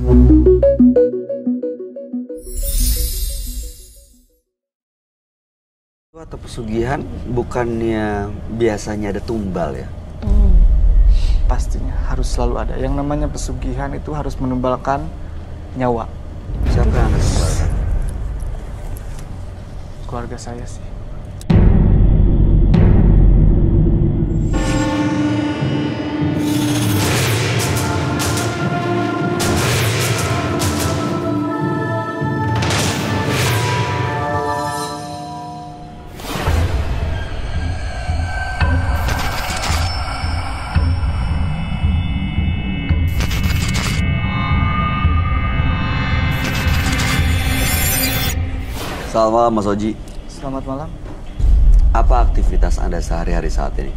Atau pesugihan bukannya biasanya ada tumbal ya? Pastinya harus selalu ada. Yang namanya pesugihan itu harus menumbalkan nyawa. Siapa yang Anda tumbalkan? Keluarga saya sih. Selamat malam Mas Oji. Selamat malam. Apa aktivitas Anda sehari-hari saat ini?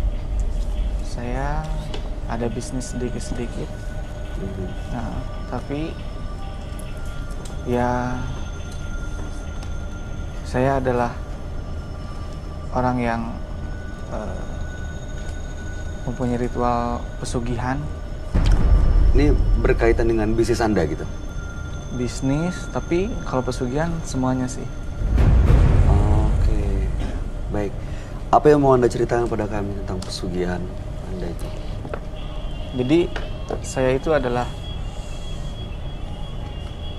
Saya ada bisnis sedikit-sedikit. Nah, tapi ya saya adalah orang yang mempunyai ritual pesugihan. Ini berkaitan dengan bisnis Anda gitu? Bisnis, tapi kalau pesugihan semuanya sih. Oke, baik. Apa yang mau Anda ceritakan pada kami tentang pesugihan Anda itu? Jadi saya itu adalah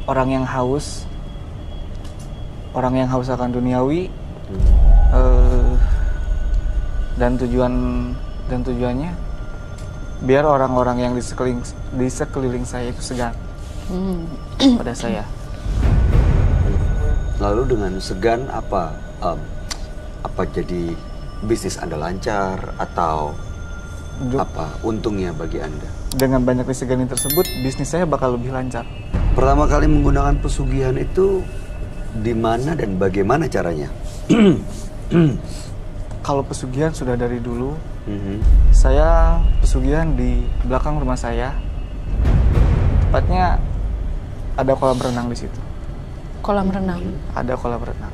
orang yang haus akan duniawi, dan tujuannya biar orang-orang yang di sekeliling saya itu segan pada saya. Lalu dengan segan apa jadi bisnis Anda lancar atau apa untungnya bagi Anda? Dengan banyak disegani tersebut, bisnis saya bakal lebih lancar. Pertama kali menggunakan pesugihan itu di mana dan bagaimana caranya? Kalau pesugihan sudah dari dulu. Saya pesugihan di belakang rumah saya. Tepatnya ada kolam renang di situ. Kolam renang? Ada kolam renang.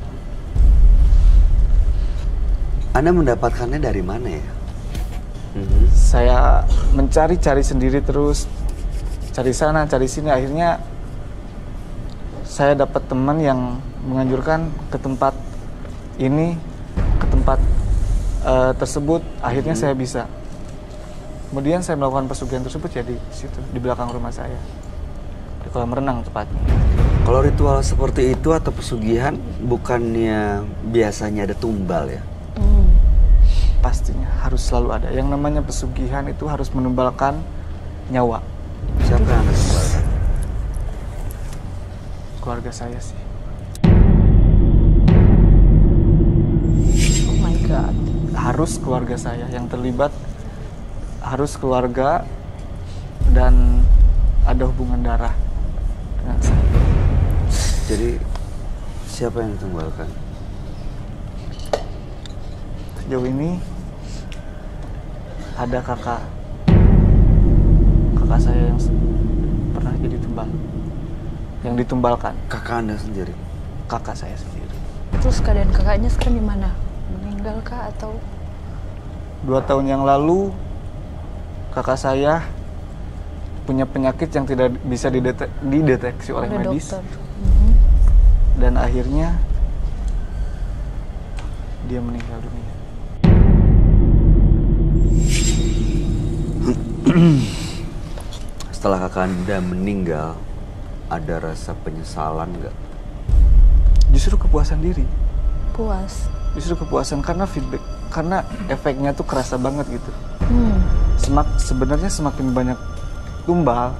Anda mendapatkannya dari mana ya? Saya mencari-cari sendiri terus. Cari sana, cari sini. Akhirnya saya dapat teman yang menganjurkan ke tempat ini, ke tempat tersebut. Akhirnya saya bisa. Kemudian saya melakukan pesugihan tersebut ya di situ, di belakang rumah saya. Di kolam renang tepatnya. Kalau ritual seperti itu atau pesugihan bukannya biasanya ada tumbal ya? Pastinya harus selalu ada. Yang namanya pesugihan itu harus menumbalkan nyawa. Siapa yang Anda tumbalkan? Keluarga saya sih. Oh my God. Harus keluarga saya yang terlibat, harus keluarga dan ada hubungan darah dengan saya. Jadi siapa yang ditumbalkan? Sejauh ini ada kakak saya yang pernah jadi tumbal, yang ditumbalkan. Kakak Anda sendiri? Kakak saya sendiri. Terus keadaan kakaknya sekarang di mana? Meninggal kah atau? 2 tahun yang lalu kakak saya punya penyakit yang tidak bisa dideteksi oleh medis. Dokter. Dan akhirnya dia meninggal dunia. Setelah kakak Anda meninggal, ada rasa penyesalan nggak? Justru kepuasan diri. Puas. Justru kepuasan karena feedback, karena efeknya tuh kerasa banget gitu. Sebenarnya semakin banyak tumbal,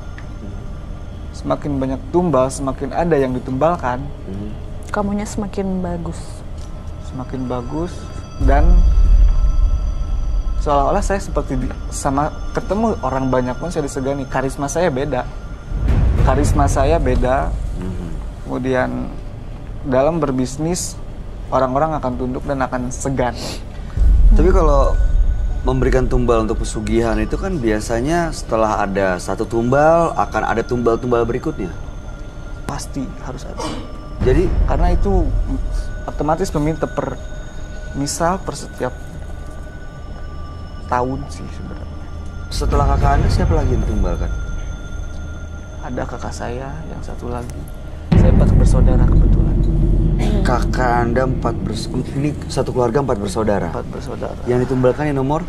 semakin ada yang ditumbalkan, Kamunya semakin bagus. semakin bagus, dan seolah-olah saya seperti sama ketemu orang banyak pun saya disegani. Karisma saya beda. Kemudian dalam berbisnis orang-orang akan tunduk dan akan segan. Tapi kalau memberikan tumbal untuk pesugihan itu kan biasanya setelah ada satu tumbal akan ada tumbal-tumbal berikutnya. Pasti harus ada. Jadi Karena itu otomatis meminta misal per setiap tahun sih sebenarnya. setelah kakak Anda siapa lagi yang ditumbalkan? ada kakak saya, yang satu lagi. Saya 4 bersaudara kebetulan. Kakak Anda ini satu keluarga 4 bersaudara. 4 bersaudara. Yang ditumbalkan yang nomor?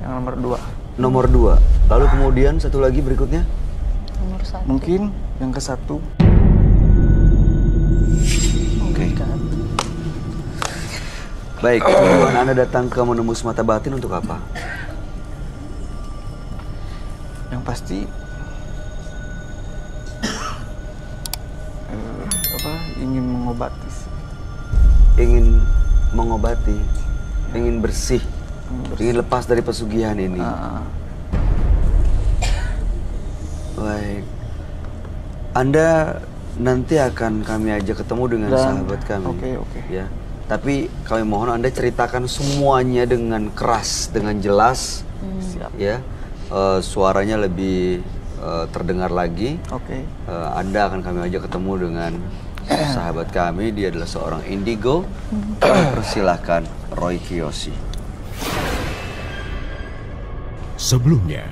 Yang nomor 2. Nomor 2. Lalu kemudian satu lagi berikutnya? Nomor 1. Mungkin yang ke-1. Oke. Baik, tujuan Anda datang ke menembus mata batin untuk apa? Yang pasti ingin mengobati sih. Ingin mengobati, ingin bersih, ingin lepas dari pesugihan ini. Baik. Anda nanti akan kami ajak ketemu dengan sahabat kami. Oke. Ya. Tapi kami mohon Anda ceritakan semuanya dengan keras, dengan jelas. Siap. Ya. Suaranya lebih terdengar lagi. Oke. Anda akan kami ajak ketemu dengan sahabat kami. Dia adalah seorang indigo. Persilahkan Roy Kiyoshi. Sebelumnya,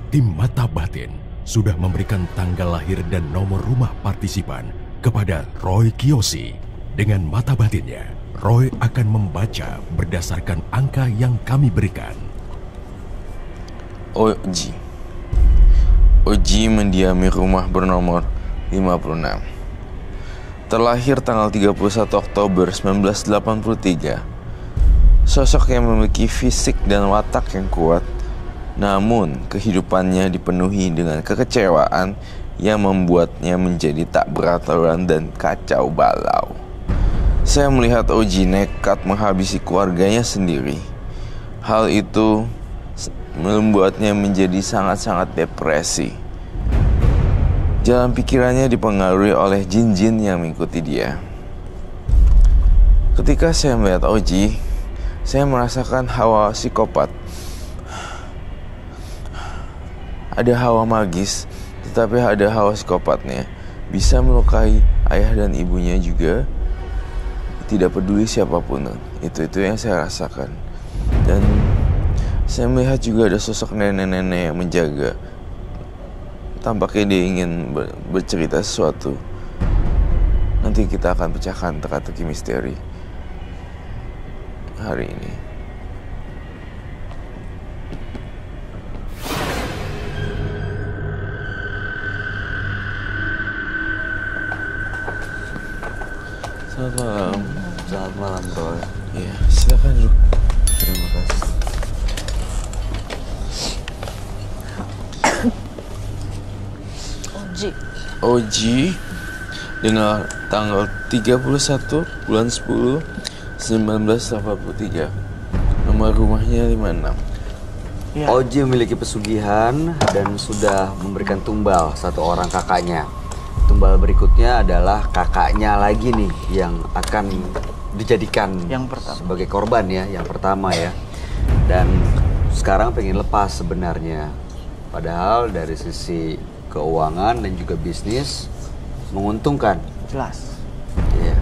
tim Mata Batin sudah memberikan tanggal lahir dan nomor rumah partisipan kepada Roy Kiyoshi. Dengan mata batinnya, Roy akan membaca berdasarkan angka yang kami berikan. Oji mendiami rumah bernomor 56. Terlahir tanggal 31 Oktober 1983. Sosok yang memiliki fisik dan watak yang kuat, namun kehidupannya dipenuhi dengan kekecewaan yang membuatnya menjadi tak beraturan dan kacau balau. Saya melihat Oji nekat menghabisi keluarganya sendiri. Hal itu membuatnya menjadi sangat-sangat depresi. Jalan pikirannya dipengaruhi oleh jin-jin yang mengikuti dia. Ketika saya melihat Oji, saya merasakan hawa psikopat. Ada hawa magis, tetapi ada hawa psikopatnya. Bisa melukai ayah dan ibunya juga. Tidak peduli siapapun. Itu yang saya rasakan. Dan saya melihat juga ada sosok nenek-nenek yang menjaga. Tampaknya dia ingin bercerita sesuatu. Nanti kita akan pecahkan teka-teki misteri hari ini. Selamat malam. Selamat malam, Roy. Iya, silakan duduk. Terima kasih. Oji dengan tanggal 31 bulan 10 1983. Nomor rumahnya 56. Ya. Oji memiliki pesugihan dan sudah memberikan tumbal satu orang kakaknya. Tumbal berikutnya adalah kakaknya lagi nih yang akan dijadikan Yang pertama. sebagai korban ya, yang pertama ya. Dan sekarang pengen lepas sebenarnya. Padahal dari sisi keuangan dan juga bisnis menguntungkan. Jelas. Iya.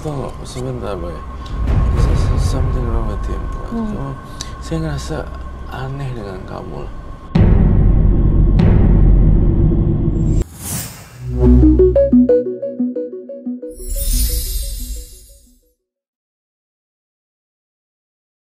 Tunggu sebentar, Boy. Something wrong with him. Saya ngerasa aneh dengan kamu.